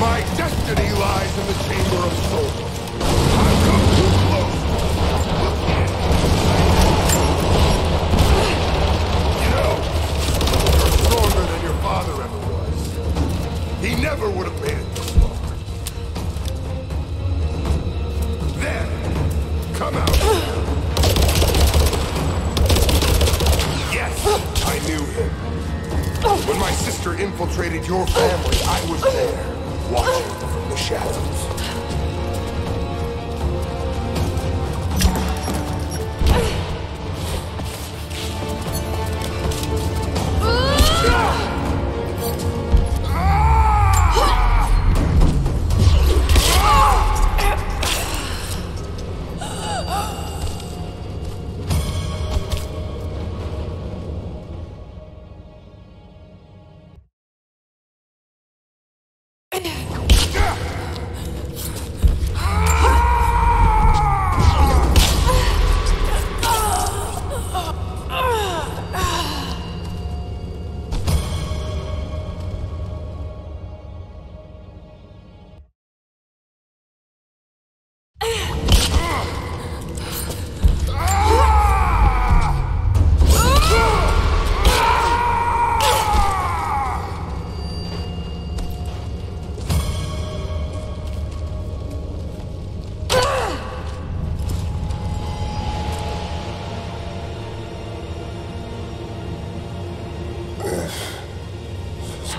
My destiny lies in the Chamber of Souls. I've come too close. You know, you're stronger than your father ever was. He never would have made it this far. Then, come out. Yes, I knew him. When my sister infiltrated your family, I was there, watching from the shadows.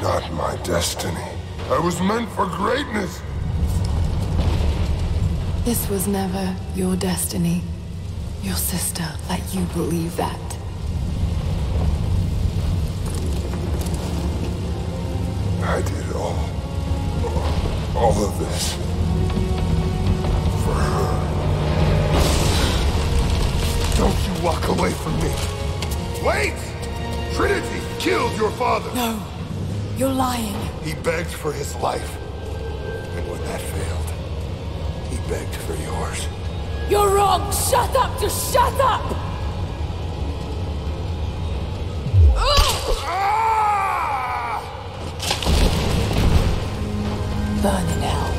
Not my destiny. I was meant for greatness. This was never your destiny. Your sister let you believe that. I did all of this for her. Don't you walk away from me. Wait! Trinity killed your father. No. You're lying. He begged for his life. And when that failed, he begged for yours. You're wrong! Shut up! Just shut up! Burn in hell.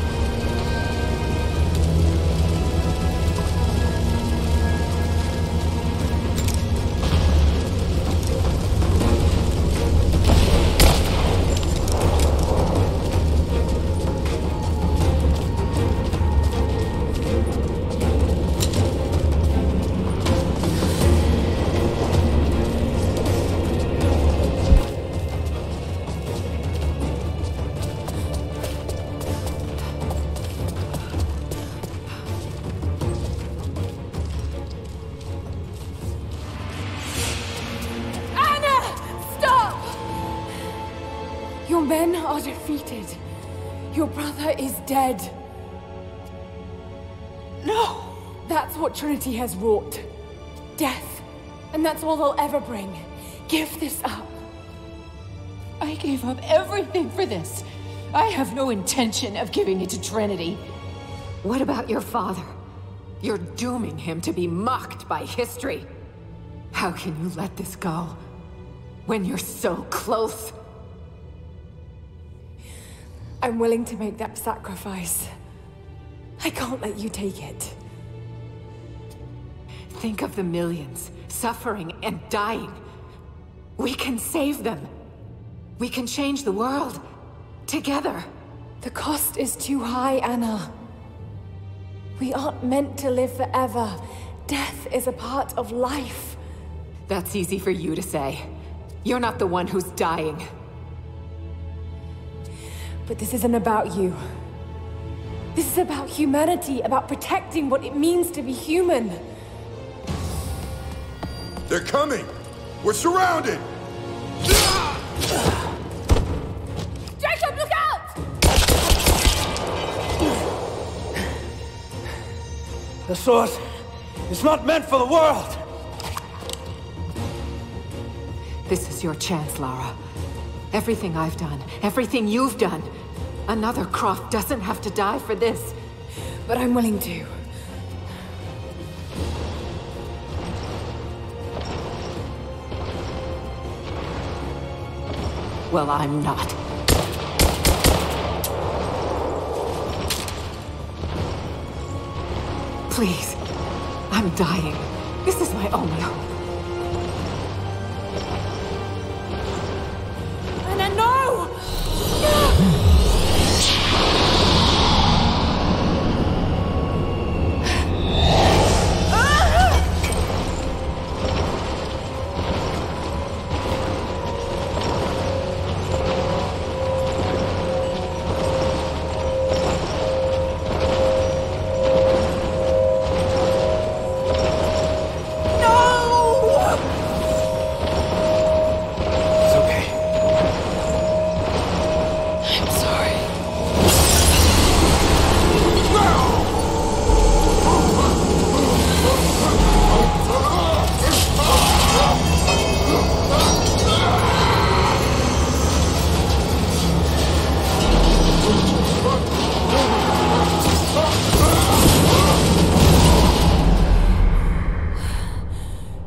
Your men are defeated. Your brother is dead. No! That's what Trinity has wrought. Death. And that's all they'll ever bring. Give this up. I gave up everything for this. I have no intention of giving it to Trinity. What about your father? You're dooming him to be mocked by history. How can you let this go? When you're so close? I'm willing to make that sacrifice. I can't let you take it. Think of the millions suffering and dying. We can save them. We can change the world. Together. The cost is too high, Anna. We aren't meant to live forever. Death is a part of life. That's easy for you to say. You're not the one who's dying. But this isn't about you. This is about humanity, about protecting what it means to be human. They're coming! We're surrounded! Jacob, look out! The source is not meant for the world! This is your chance, Lara. Everything I've done, everything you've done. Another Croft doesn't have to die for this. But I'm willing to. Well, I'm not. Please. I'm dying. This is my only hope. Anna, no!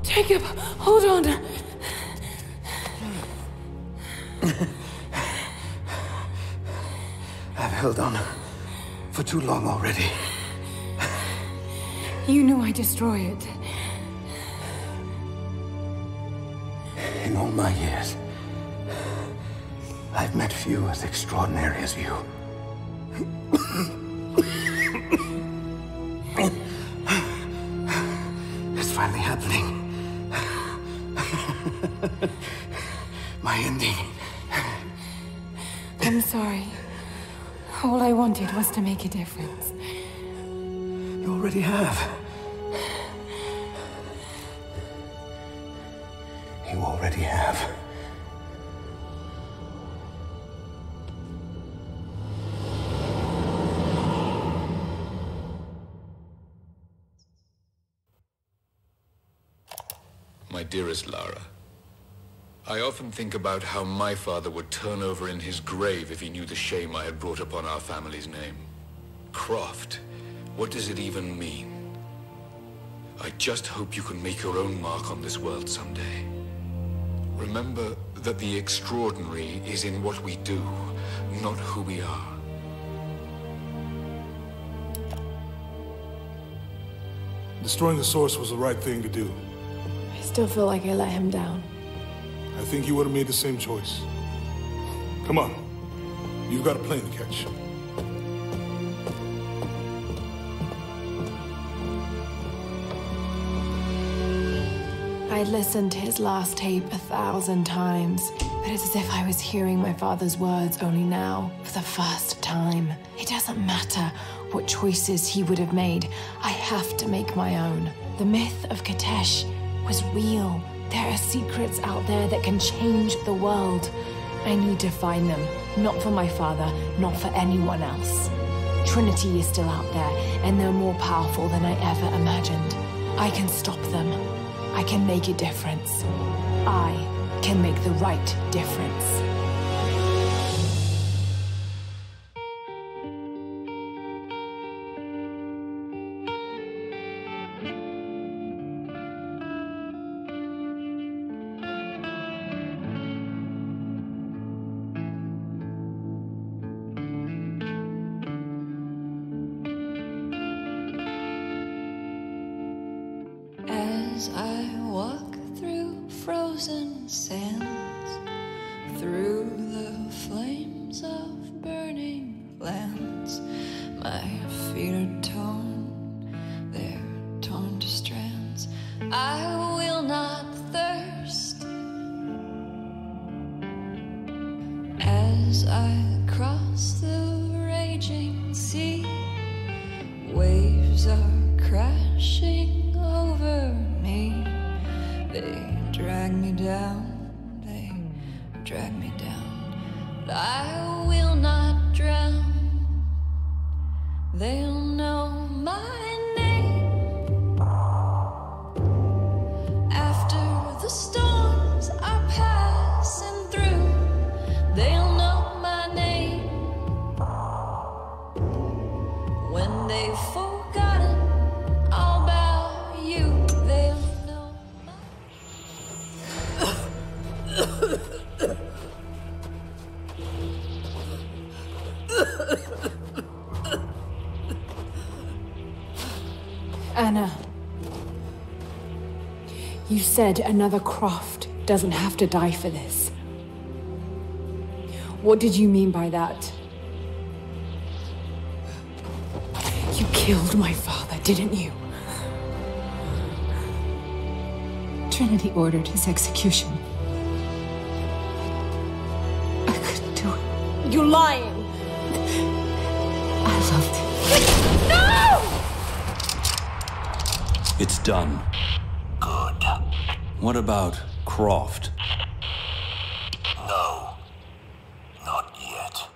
Jacob, hold on. I've held on for too long already. You knew I'd destroy it. In all my years, I've met few as extraordinary as you. It's finally happening. My ending. I'm sorry. All I wanted was to make a difference. You already have. You already have. My dearest Lara, I often think about how my father would turn over in his grave if he knew the shame I had brought upon our family's name. Croft, what does it even mean? I just hope you can make your own mark on this world someday. Remember that the extraordinary is in what we do, not who we are. Destroying the source was the right thing to do. I still feel like I let him down. I think you would have made the same choice. Come on. You've got a plane to catch. I listened to his last tape 1,000 times, but it's as if I was hearing my father's words only now, for the first time. It doesn't matter what choices he would have made. I have to make my own. The myth of Katesh was real. There are secrets out there that can change the world. I need to find them, not for my father, not for anyone else. Trinity is still out there, and they're more powerful than I ever imagined. I can stop them. I can make a difference. I can make the right difference. As I walk through frozen sands, through the flames of burning lands, my feet are torn, they're torn to strands. I will not thirst. As I cross the raging sea, waves are crashing over me. They drag me down, they drag me down, but I will not drown. They'll know my name. After the storms are passing through, they'll know my name. When they've forgotten all about you, they'll know my Anna, you said another Croft doesn't have to die for this. What did you mean by that? You killed my father, didn't you? Trinity ordered his execution. I couldn't do it. You're lying! I loved him. It's done. Good. What about Croft? No. Not yet.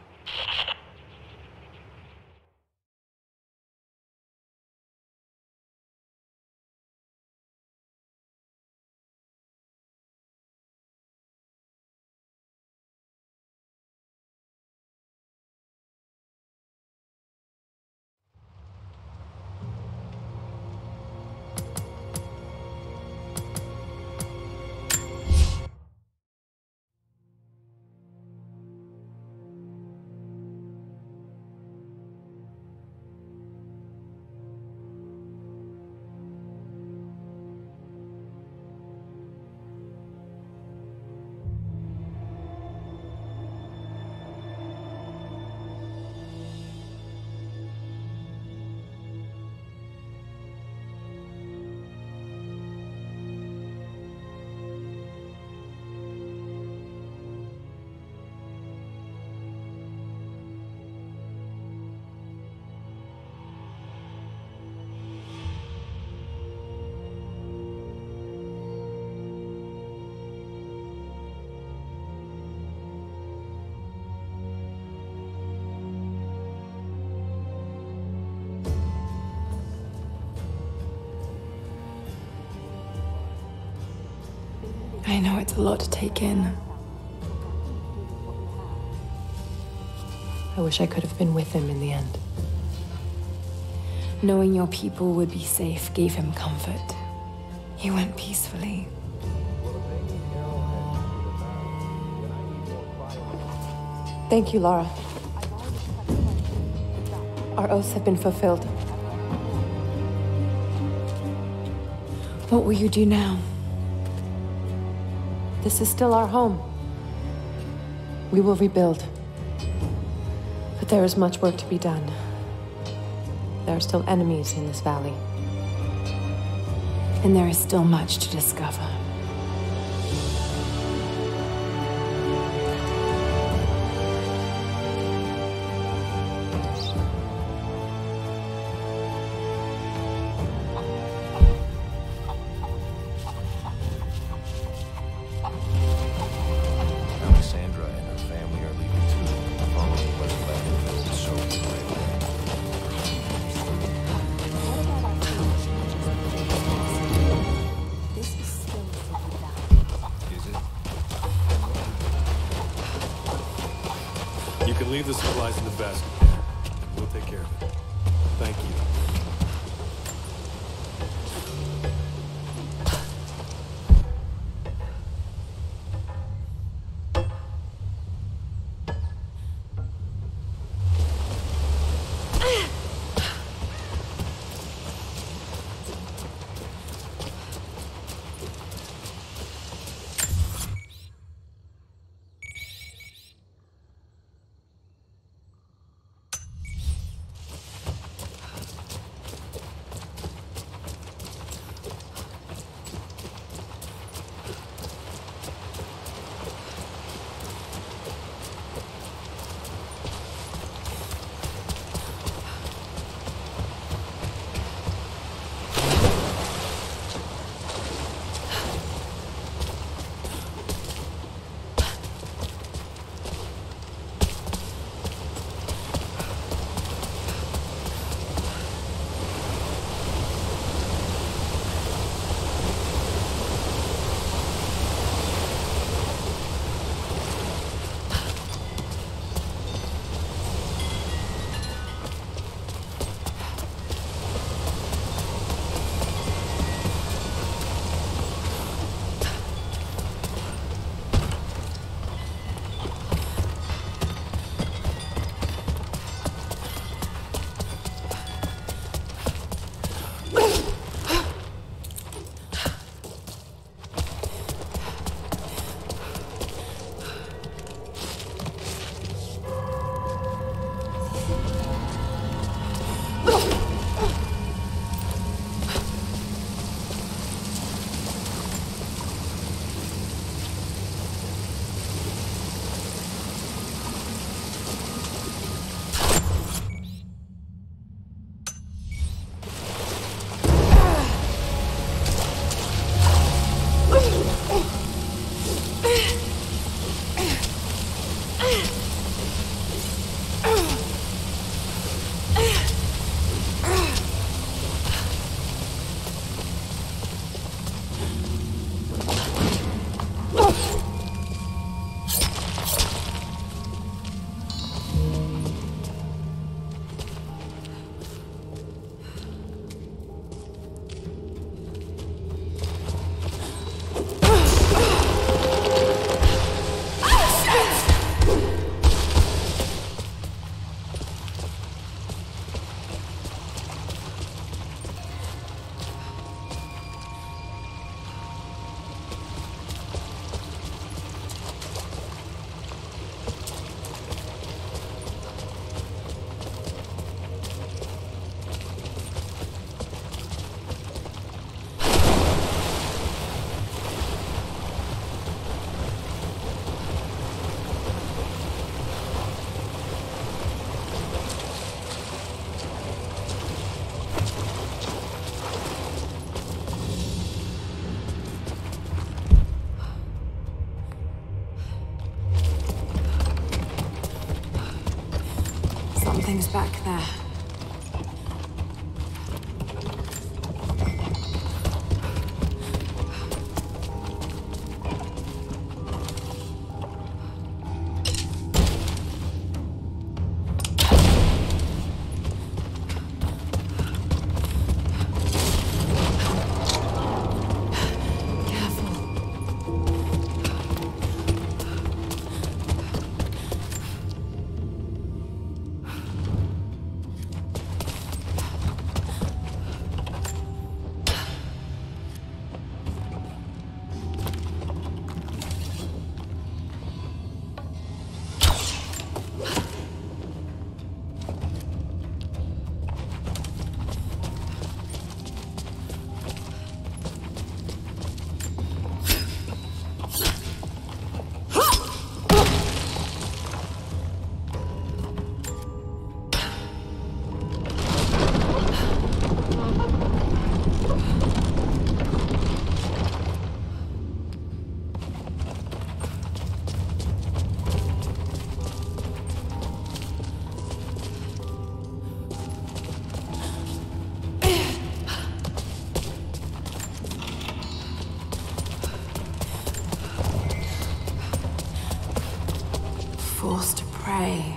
I know it's a lot to take in. I wish I could have been with him in the end. Knowing your people would be safe gave him comfort. He went peacefully. Thank you, Lara. Our oaths have been fulfilled. What will you do now? This is still our home. We will rebuild. But there is much work to be done. There are still enemies in this valley. And there is still much to discover. Leave the supplies in the basket. We'll take care of it. Thank you. Something's back there. Forced to pray.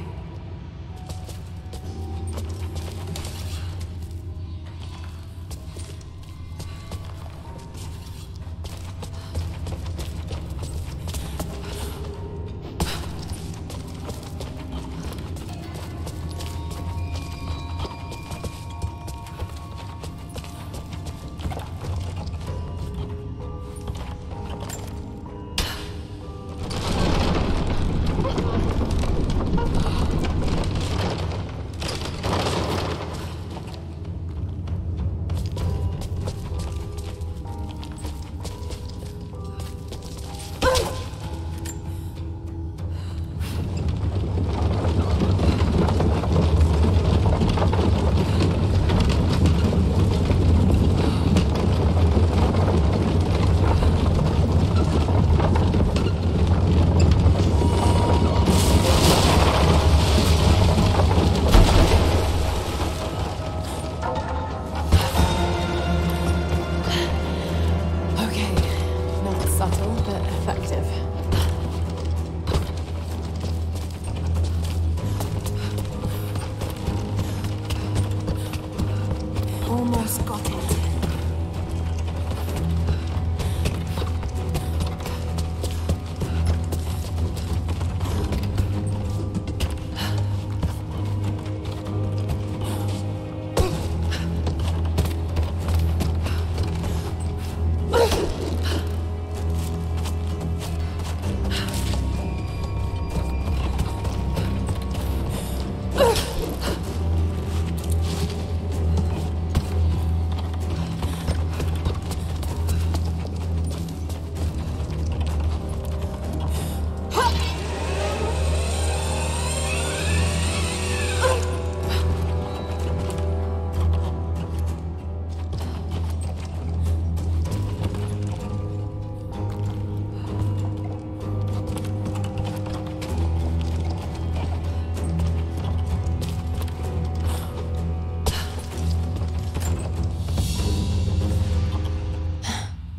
Almost got it.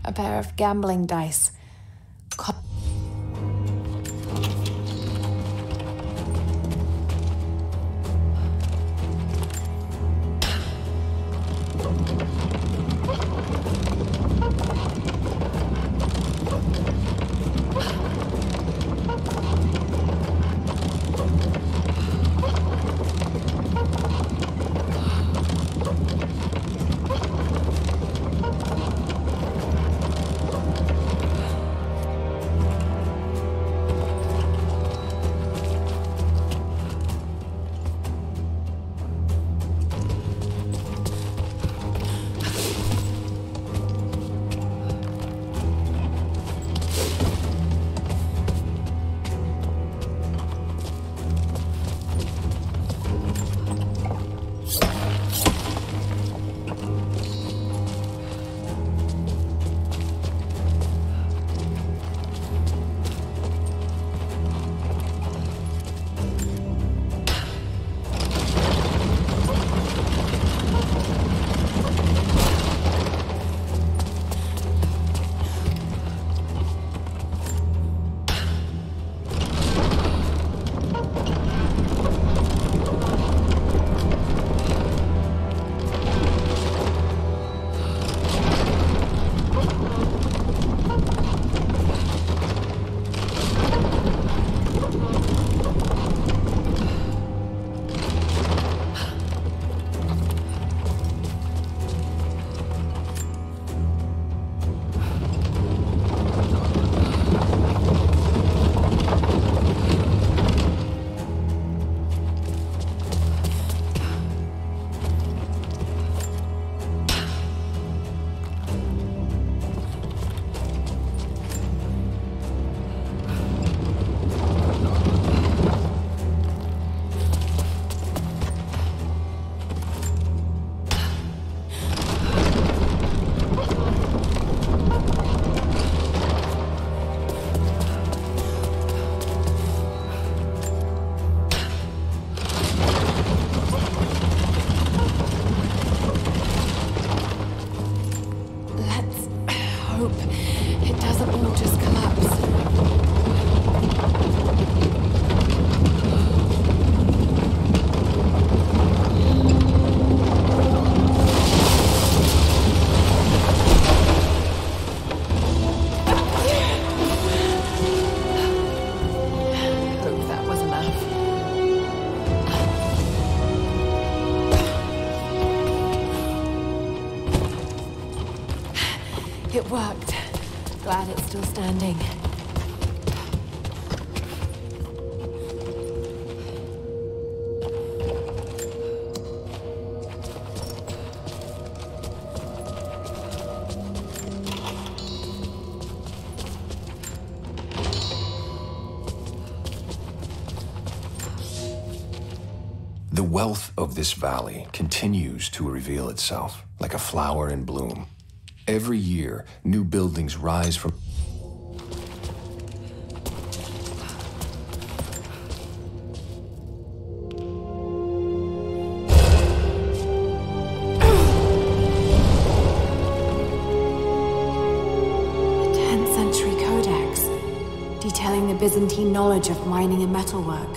A pair of gambling dice. It worked. Glad it's still standing. The wealth of this valley continues to reveal itself like a flower in bloom. Every year, new buildings rise from... A 10th century codex, detailing the Byzantine knowledge of mining and metalwork.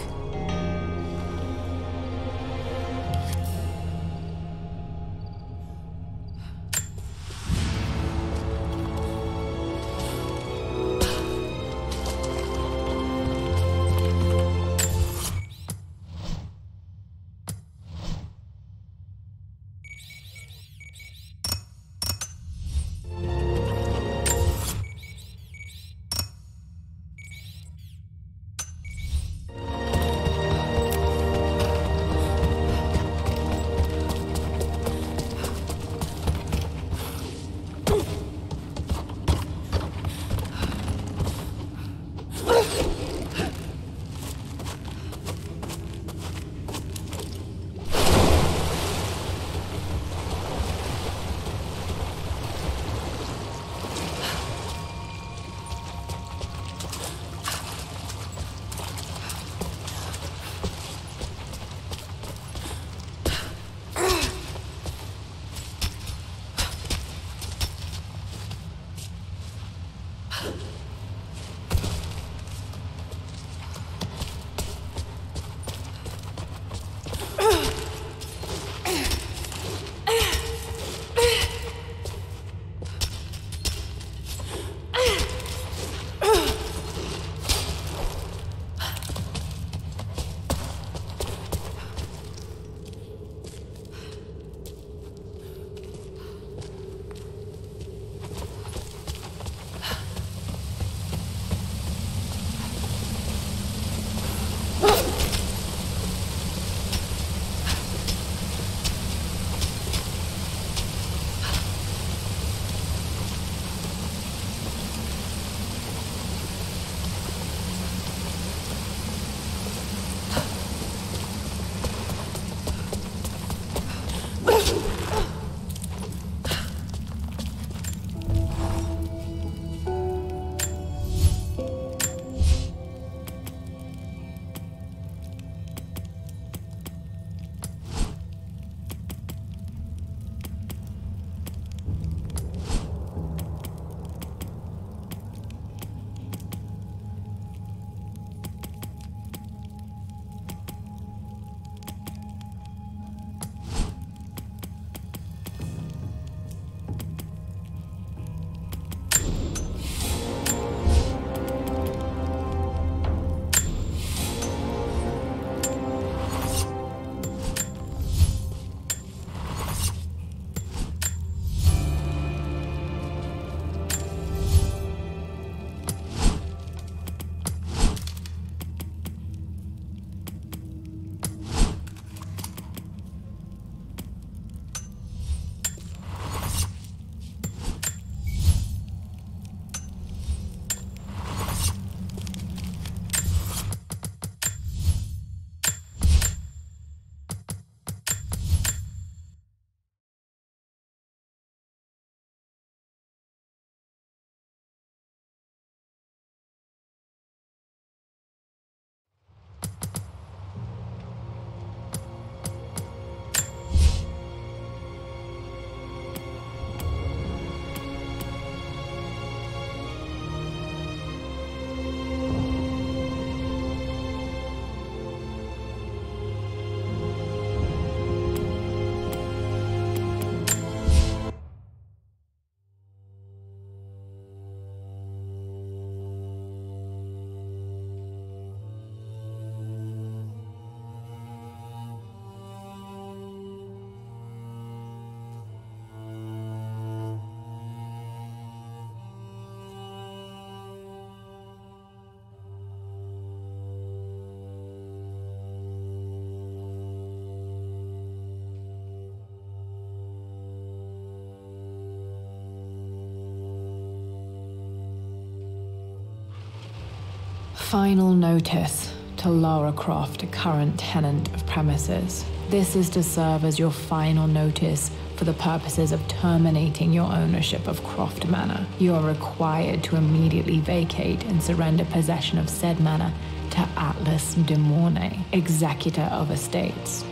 Final notice to Lara Croft, a current tenant of premises. This is to serve as your final notice for the purposes of terminating your ownership of Croft Manor. You are required to immediately vacate and surrender possession of said manor to Atlas de Mornay, executor of estates.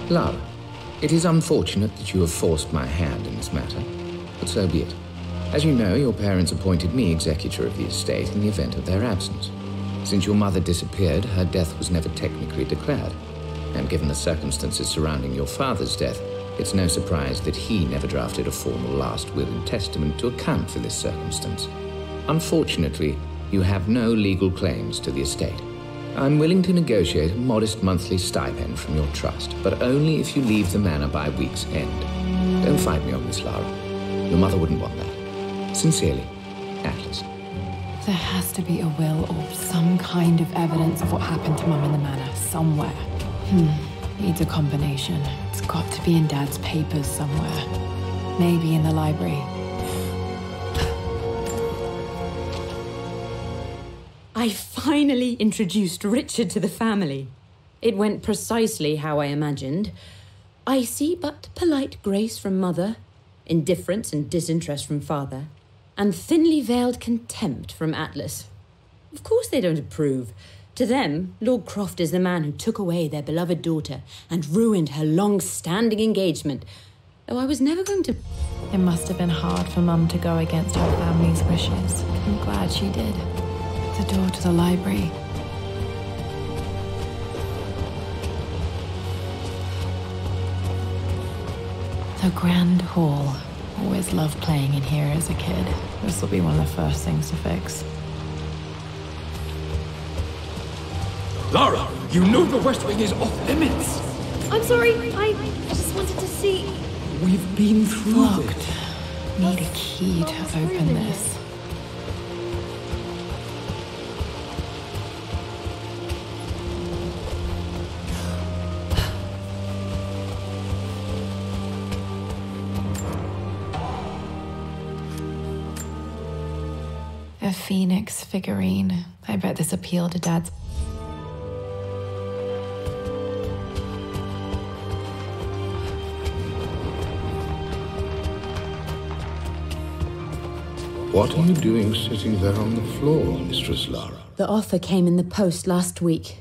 Lara, it is unfortunate that you have forced my hand in this matter, but so be it. As you know, your parents appointed me executor of the estate in the event of their absence. Since your mother disappeared, her death was never technically declared. And given the circumstances surrounding your father's death, it's no surprise that he never drafted a formal last will and testament to account for this circumstance. Unfortunately, you have no legal claims to the estate. I'm willing to negotiate a modest monthly stipend from your trust, but only if you leave the manor by week's end. Don't fight me on this, Lara. Your mother wouldn't want that. Sincerely, Atlas. There has to be a will or some kind of evidence of what happened to Mum in the manor somewhere. Needs a combination. It's got to be in Dad's papers somewhere. Maybe in the library. I finally introduced Richard to the family. It went precisely how I imagined. I see but polite grace from Mother, indifference and disinterest from Father, and thinly veiled contempt from Atlas. Of course they don't approve. To them, Lord Croft is the man who took away their beloved daughter and ruined her long-standing engagement, though I was never going to... It must have been hard for Mum to go against her family's wishes. I'm glad she did. The door to the library. The Grand Hall. Always loved playing in here as a kid. This will be one of the first things to fix. Lara, you know the West Wing is off limits. I'm sorry, I just wanted to see... We've been through Locked. Need a key to open this. A phoenix figurine. I bet this appealed to Dad's... What are you doing sitting there on the floor, Mistress Lara? The offer came in the post last week,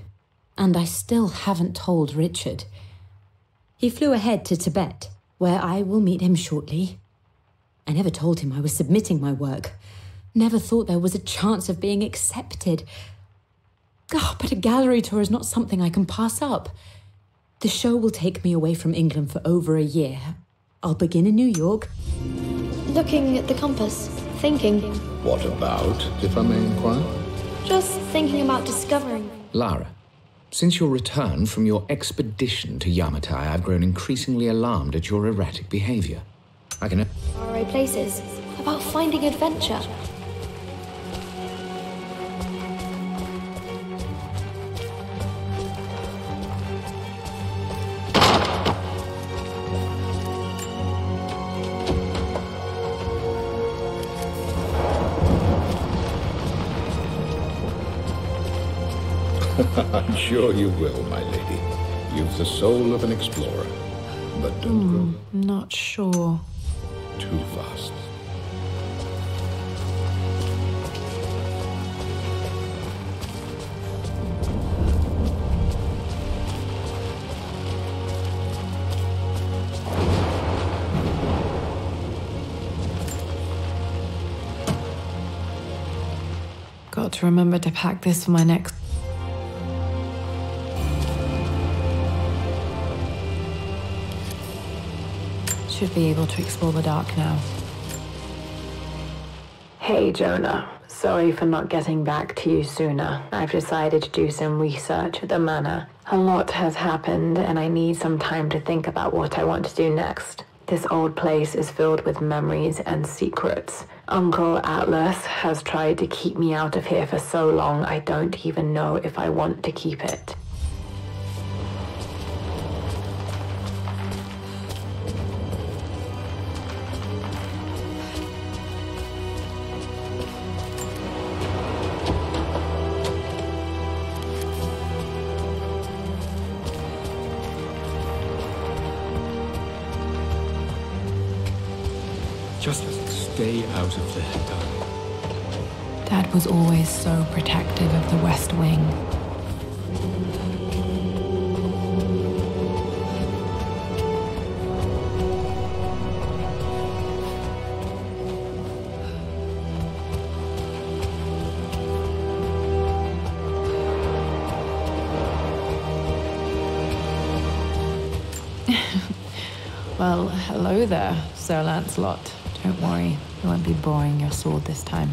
and I still haven't told Richard. He flew ahead to Tibet, where I will meet him shortly. I never told him I was submitting my work. Never thought there was a chance of being accepted. Oh, but a gallery tour is not something I can pass up. The show will take me away from England for over a year. I'll begin in New York. Looking at the compass, thinking. What about, if I may inquire? Just thinking about discovering. Lara, since your return from your expedition to Yamatai, I've grown increasingly alarmed at your erratic behavior. I can... Faraway places, about finding adventure. I'm sure you will, my lady. You've the soul of an explorer. But don't grow Not sure. too fast. Got to remember to pack this for my next... Should be able to explore the dark now. Hey, Jonah. Sorry for not getting back to you sooner. I've decided to do some research at the manor. A lot has happened, and I need some time to think about what I want to do next. This old place is filled with memories and secrets. Uncle Atlas has tried to keep me out of here for so long, I don't even know if I want to keep it. Just stay out of there, darling. Dad was always so protective of the West Wing. Well, hello there, Sir Lancelot. Don't worry, I won't be borrowing your sword this time.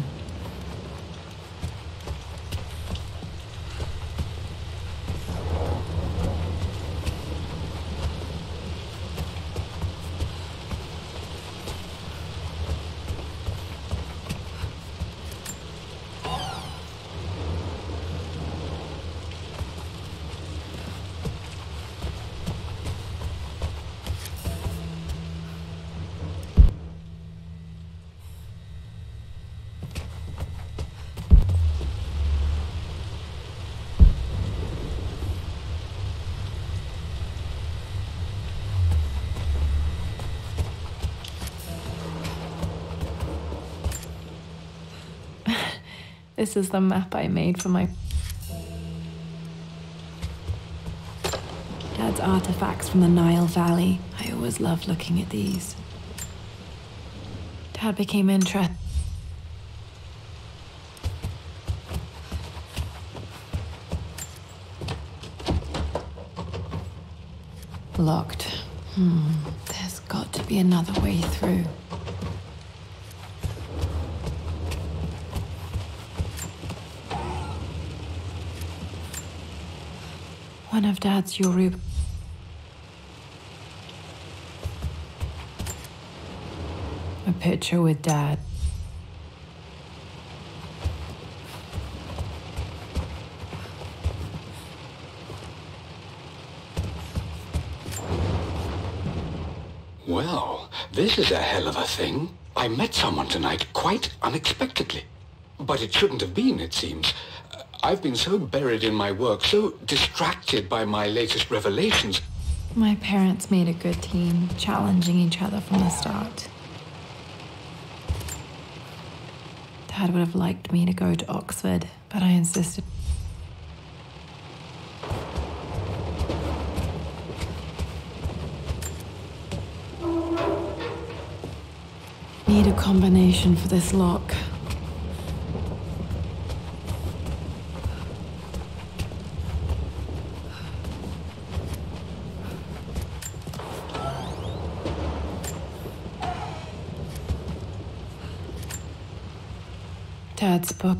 This is the map I made for my Dad's artifacts from the Nile Valley. I always loved looking at these. Dad became interested. Locked. There's got to be another way through. One of Dad's Yoruba. A picture with Dad. Well, this is a hell of a thing. I met someone tonight quite unexpectedly. But it shouldn't have been, it seems. I've been so buried in my work, so distracted by my latest revelations. My parents made a good team, challenging each other from the start. Dad would have liked me to go to Oxford, but I insisted. Need a combination for this lock. Dad's book.